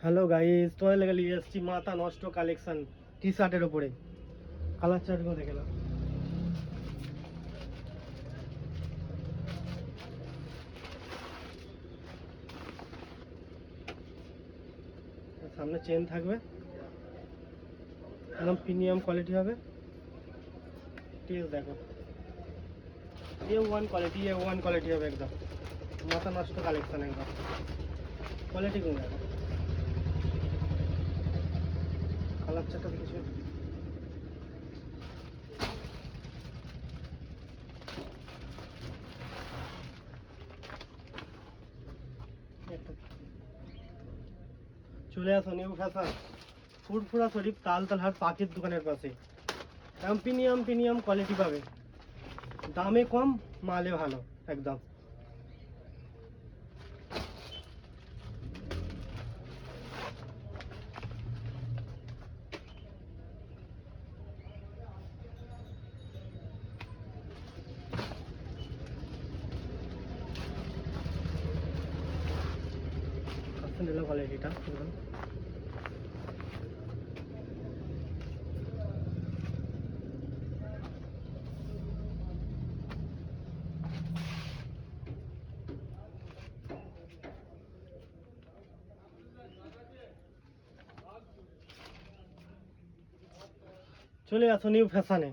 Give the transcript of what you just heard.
Hello guys, তোমাদের লেগে নিয়ে এসেছি মাথা নষ্ট কালেকশন টি শার্টের উপরে। কালার চার্টগুলো দেখে নাও। সামনে চেন থাকবে, একদম প্রিমিয়াম কোয়ালিটি হবে। ঠিক আছে, দেখো এ ওয়ান কোয়ালিটি হবে, একদম মাথা নষ্ট কালেকশন, একদম কোয়ালিটিগুলো দেখো। কালার চার্টটা দেখেছো? চলে আসো নিউ ফ্যাশন, ফুরফুরা শরীফ, তালতলার পাখির দোকানের পাশে। একদম প্রিমিয়াম কোয়ালিটি পাবে, দামে কম, মালে ভালো, একদম। নিলাম কোয়ালিটিটা একদম। চলে আসো নিউ ফ্যাশনে।